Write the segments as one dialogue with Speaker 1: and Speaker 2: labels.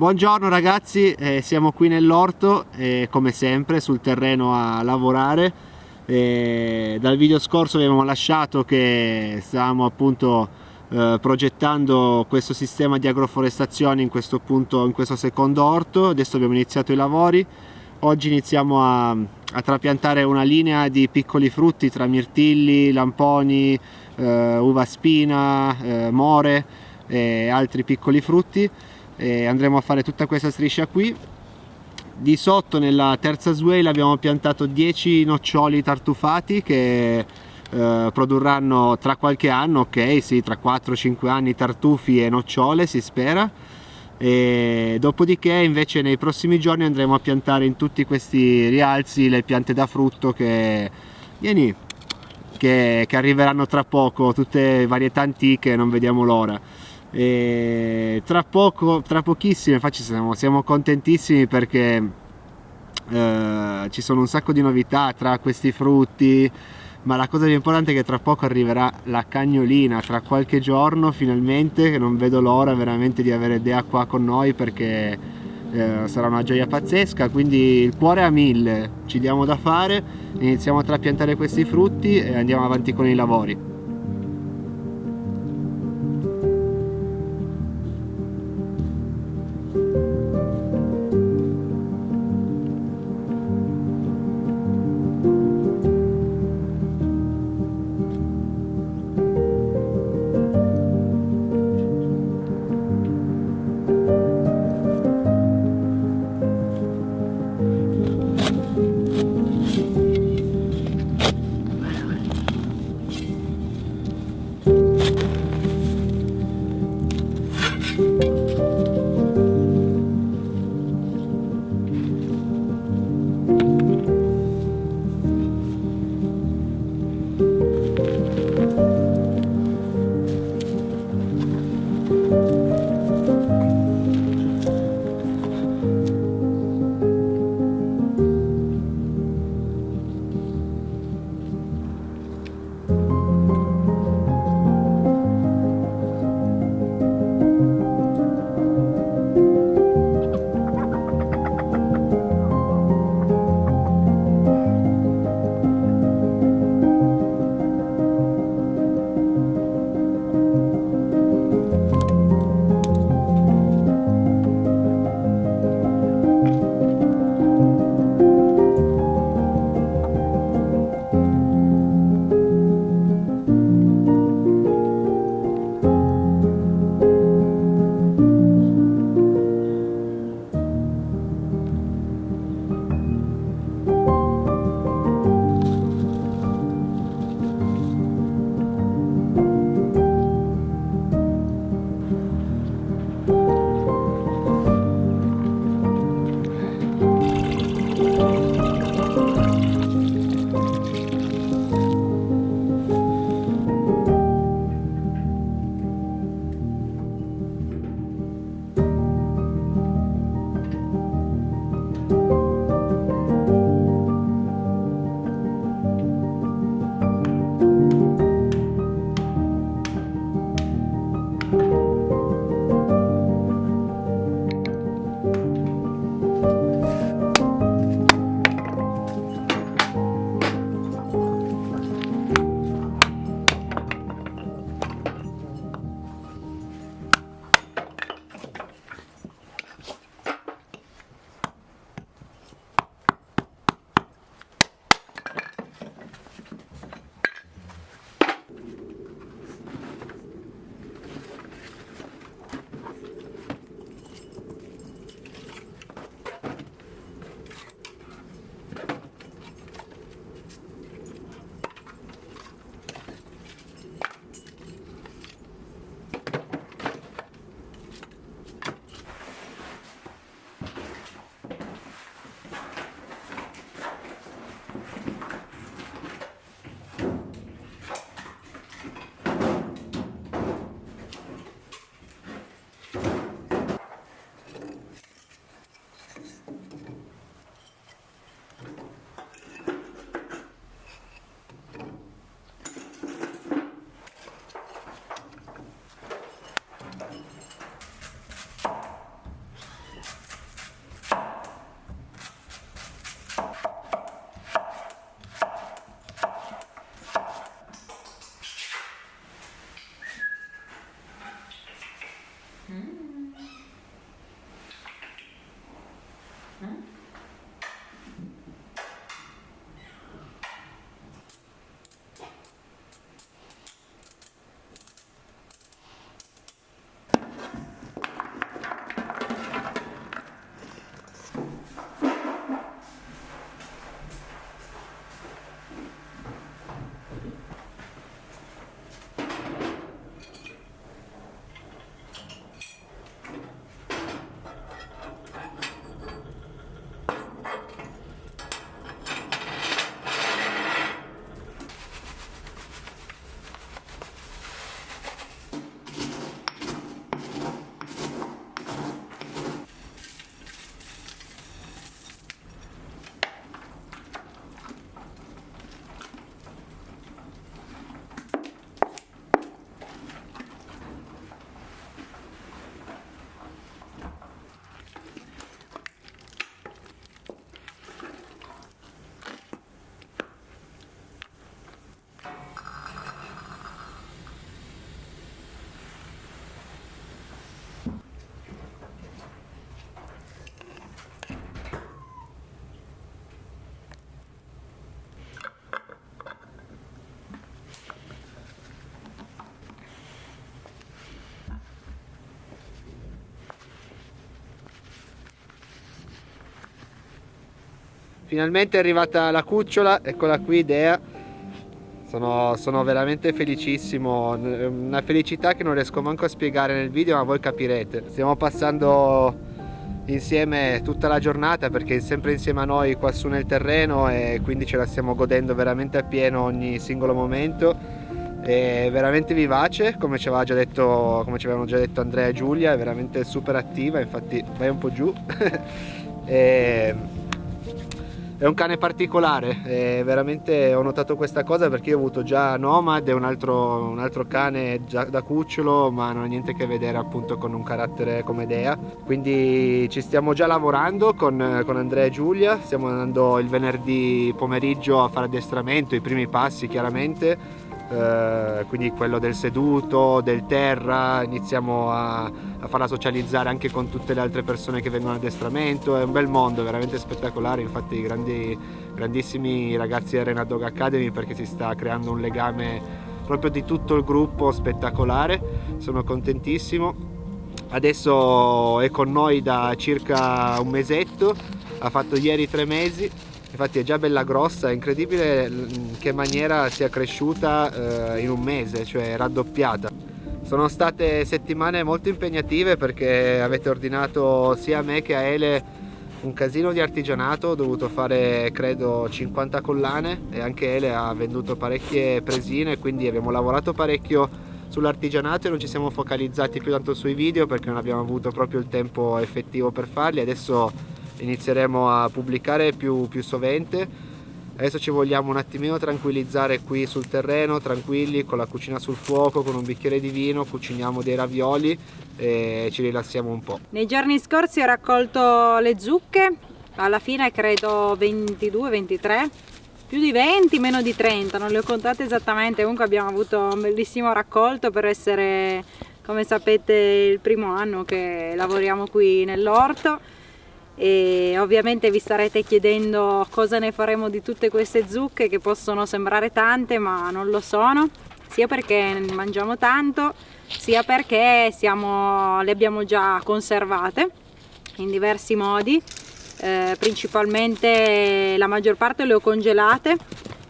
Speaker 1: Buongiorno ragazzi, siamo qui nell'orto, come sempre sul terreno a lavorare. Dal video scorso abbiamo lasciato che stavamo appunto progettando questo sistema di agroforestazione in questo secondo orto. Adesso abbiamo iniziato i lavori. Oggi iniziamo a trapiantare una linea di piccoli frutti tra mirtilli, lamponi, uva spina, more e altri piccoli frutti. Andremo a fare tutta questa striscia qui. Di sotto nella terza swale abbiamo piantato 10 noccioli tartufati che produrranno tra qualche anno, ok, sì, tra 4-5 anni tartufi e nocciole si spera. E dopodiché invece nei prossimi giorni andremo a piantare in tutti questi rialzi le piante da frutto che arriveranno tra poco, tutte varietà antiche, non vediamo l'ora. E tra pochissimo, infatti siamo contentissimi perché ci sono un sacco di novità tra questi frutti, ma la cosa più importante è che tra poco arriverà la cagnolina, tra qualche giorno finalmente, che non vedo l'ora veramente di avere Dea qua con noi perché sarà una gioia pazzesca, quindi il cuore a 1000, ci diamo da fare, iniziamo a trapiantare questi frutti e andiamo avanti con i lavori. Finalmente è arrivata la cucciola, eccola qui Dea. Sono veramente felicissimo, una felicità che non riesco manco a spiegare nel video, ma voi capirete. Stiamo passando insieme tutta la giornata perché è sempre insieme a noi qua su nel terreno e quindi ce la stiamo godendo veramente appieno ogni singolo momento. È veramente vivace, come ci avevano già detto Andrea e Giulia, è veramente super attiva, infatti vai un po' giù. È un cane particolare, veramente ho notato questa cosa perché io ho avuto già Nomad e un altro cane già da cucciolo, ma non ha niente a che vedere appunto con un carattere come Dea. Quindi ci stiamo già lavorando con Andrea e Giulia, stiamo andando il venerdì pomeriggio a fare addestramento, i primi passi chiaramente. Quindi quello del seduto, del terra, iniziamo a farla socializzare anche con tutte le altre persone che vengono all'addestramento. È un bel mondo, veramente spettacolare, infatti grandissimi ragazzi del Rena Dog Academy, perché si sta creando un legame proprio di tutto il gruppo spettacolare. Sono contentissimo. Adesso è con noi da circa un mesetto, ha fatto ieri 3 mesi. Infatti è già bella grossa, è incredibile in che maniera sia cresciuta in un mese, cioè raddoppiata. Sono state settimane molto impegnative perché avete ordinato sia a me che a Ele un casino di artigianato, ho dovuto fare credo 50 collane e anche Ele ha venduto parecchie presine, quindi abbiamo lavorato parecchio sull'artigianato e non ci siamo focalizzati più tanto sui video perché non abbiamo avuto proprio il tempo effettivo per farli. Adesso inizieremo a pubblicare più sovente. Adesso ci vogliamo un attimino tranquillizzare qui sul terreno, tranquilli, con la cucina sul fuoco, con un bicchiere di vino, cuciniamo dei ravioli e ci rilassiamo un po'.
Speaker 2: Nei giorni scorsi ho raccolto le zucche, alla fine credo 22-23, più di 20, meno di 30, non le ho contate esattamente, comunque abbiamo avuto un bellissimo raccolto per essere, come sapete, il primo anno che lavoriamo qui nell'orto. E ovviamente vi starete chiedendo cosa ne faremo di tutte queste zucche che possono sembrare tante ma non lo sono, sia perché ne mangiamo tanto sia perché le abbiamo già conservate in diversi modi, principalmente la maggior parte le ho congelate,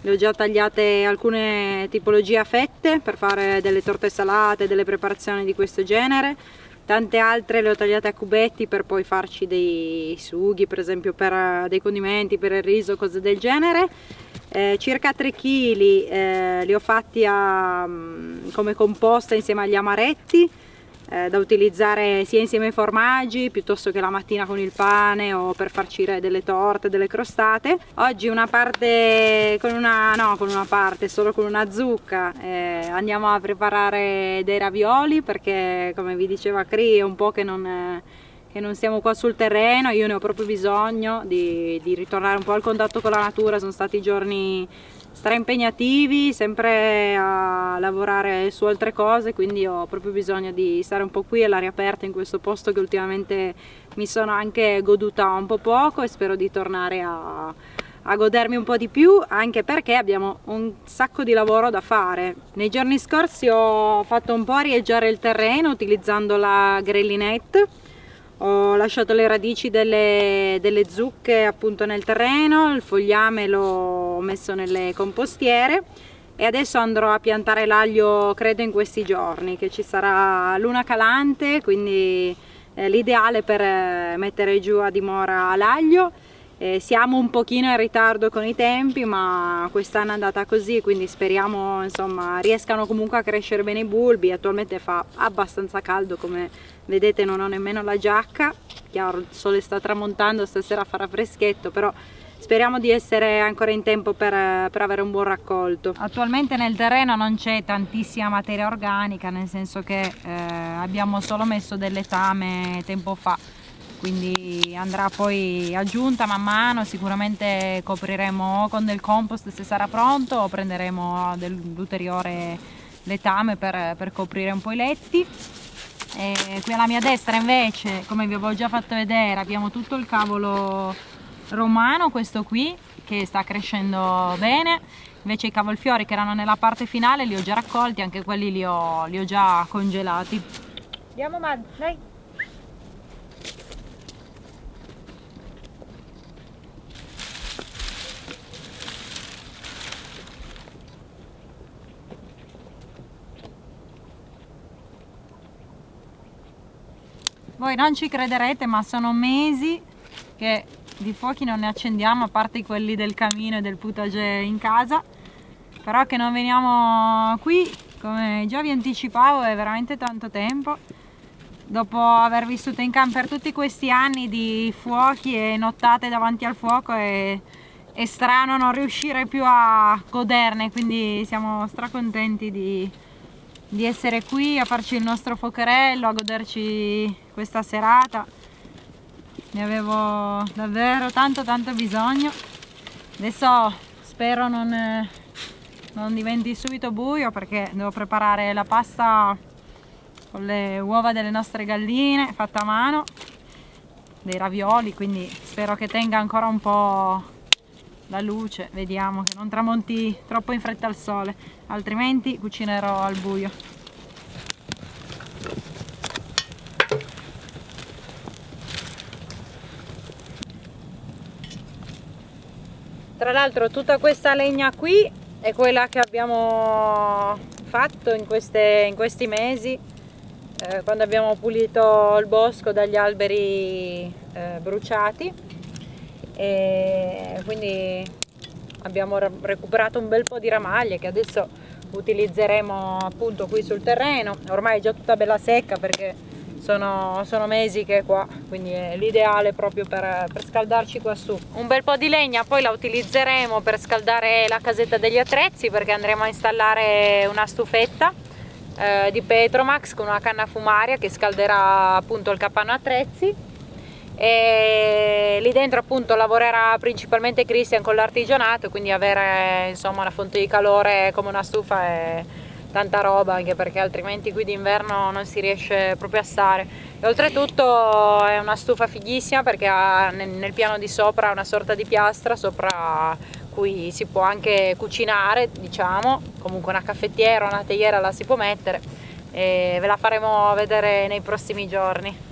Speaker 2: le ho già tagliate alcune tipologie a fette per fare delle torte salate, delle preparazioni di questo genere. Tante altre le ho tagliate a cubetti per poi farci dei sughi, per esempio per dei condimenti, per il riso, cose del genere. Circa 3 kg li ho fatti come composta insieme agli amaretti, da utilizzare sia insieme ai formaggi piuttosto che la mattina con il pane o per farci delle torte, delle crostate. Oggi una parte solo con una zucca andiamo a preparare dei ravioli perché, come vi diceva Cri, è un po' che non siamo qua sul terreno. Io ne ho proprio bisogno di ritornare un po' al contatto con la natura. Sono stati giorni impegnativi, sempre a lavorare su altre cose, quindi ho proprio bisogno di stare un po' qui all'aria aperta in questo posto che ultimamente mi sono anche goduta un po' poco e spero di tornare a godermi un po' di più, anche perché abbiamo un sacco di lavoro da fare. Nei giorni scorsi ho fatto un po' arieggiare il terreno utilizzando la grillinette. Ho lasciato le radici delle zucche appunto nel terreno, il fogliame l'ho messo nelle compostiere e adesso andrò a piantare l'aglio credo in questi giorni, che ci sarà luna calante, quindi l'ideale per mettere giù a dimora l'aglio. Siamo un pochino in ritardo con i tempi, ma quest'anno è andata così, quindi speriamo insomma riescano comunque a crescere bene i bulbi. Attualmente fa abbastanza caldo, come vedete non ho nemmeno la giacca, chiaro il sole sta tramontando, stasera farà freschetto, però speriamo di essere ancora in tempo per avere un buon raccolto. Attualmente nel terreno non c'è tantissima materia organica, nel senso che abbiamo solo messo del letame tempo fa, quindi andrà poi aggiunta man mano. Sicuramente copriremo con del compost se sarà pronto o prenderemo dell'ulteriore letame per coprire un po' i letti. E qui alla mia destra invece, come vi avevo già fatto vedere, abbiamo tutto il cavolo romano, questo qui che sta crescendo bene. Invece i cavolfiori che erano nella parte finale li ho già raccolti, anche quelli li ho già congelati. Andiamo Mad, dai! Voi non ci crederete, ma sono mesi che di fuochi non ne accendiamo, a parte quelli del camino e del potager in casa, però che non veniamo qui, come già vi anticipavo, è veramente tanto tempo. Dopo aver vissuto in camper tutti questi anni di fuochi e nottate davanti al fuoco, è strano non riuscire più a goderne, quindi siamo stracontenti di essere qui a farci il nostro fuocherello, a goderci questa serata. Ne avevo davvero tanto bisogno. Adesso spero non diventi subito buio, perché devo preparare la pasta con le uova delle nostre galline fatta a mano, dei ravioli, quindi spero che tenga ancora un po' la luce, vediamo che non tramonti troppo in fretta il sole, altrimenti cucinerò al buio. Tra l'altro tutta questa legna qui è quella che abbiamo fatto in questi mesi, quando abbiamo pulito il bosco dagli alberi bruciati, e quindi abbiamo recuperato un bel po' di ramaglie che adesso utilizzeremo appunto qui sul terreno. Ormai è già tutta bella secca perché sono mesi che è qua, quindi è l'ideale proprio per scaldarci qua su. Un bel po' di legna poi la utilizzeremo per scaldare la casetta degli attrezzi, perché andremo a installare una stufetta di Petromax con una canna fumaria che scalderà appunto il capanno attrezzi, e lì dentro appunto lavorerà principalmente Christian con l'artigianato, quindi avere insomma una fonte di calore come una stufa è tanta roba, anche perché altrimenti qui d'inverno non si riesce proprio a stare. E oltretutto è una stufa fighissima perché ha nel piano di sopra una sorta di piastra sopra cui si può anche cucinare, diciamo, comunque una caffettiera, una teiera la si può mettere, e ve la faremo vedere nei prossimi giorni.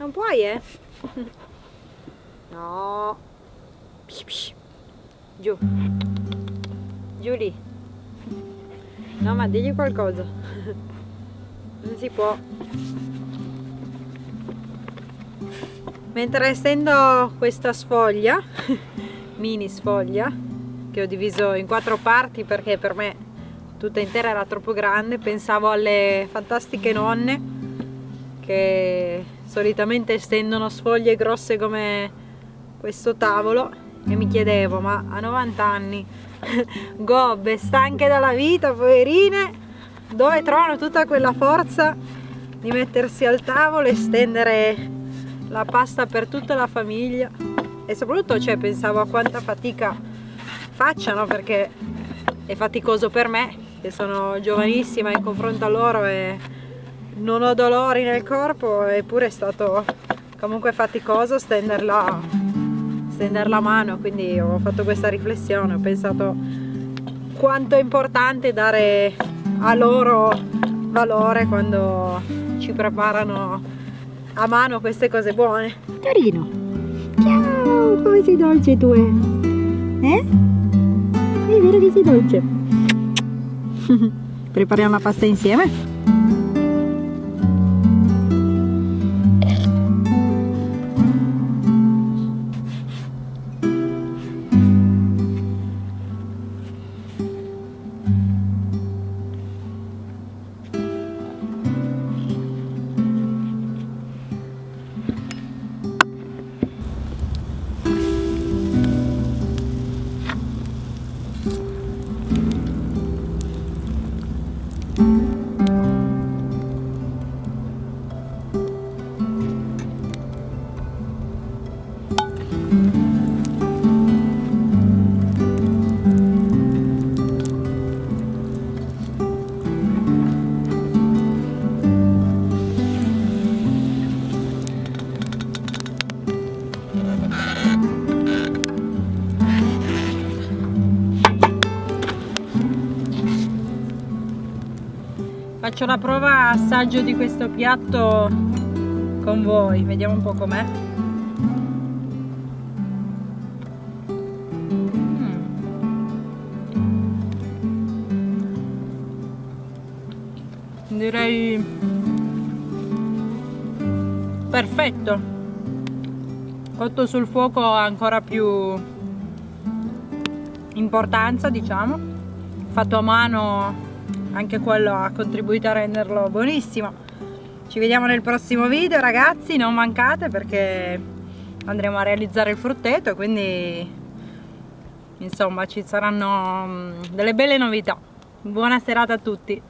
Speaker 2: Non puoi, No. Psh, psh. Giù. Giù lì. No, ma digli qualcosa. Non si può. Mentre stendo questa sfoglia, mini sfoglia, che ho diviso in 4 parti perché per me tutta intera era troppo grande, pensavo alle fantastiche nonne che solitamente stendono sfoglie grosse come questo tavolo e mi chiedevo, ma a 90 anni, gobbe, stanche dalla vita, poverine, dove trovano tutta quella forza di mettersi al tavolo e stendere la pasta per tutta la famiglia? E soprattutto, cioè, pensavo a quanta fatica facciano, perché è faticoso per me che sono giovanissima in confronto a loro e non ho dolori nel corpo, eppure è stato comunque faticoso stenderla a mano. Quindi ho fatto questa riflessione, ho pensato quanto è importante dare a loro valore quando ci preparano a mano queste cose buone. Carino, ciao, come sei dolce tu, È vero che sei dolce. Prepariamo la pasta insieme? Faccio la prova assaggio di questo piatto con voi, vediamo un po' com'è. Direi perfetto, cotto sul fuoco ha ancora più importanza, diciamo, fatto a mano anche quello ha contribuito a renderlo buonissimo. Ci vediamo nel prossimo video, ragazzi, non mancate, perché andremo a realizzare il frutteto, quindi insomma ci saranno delle belle novità. Buona serata a tutti.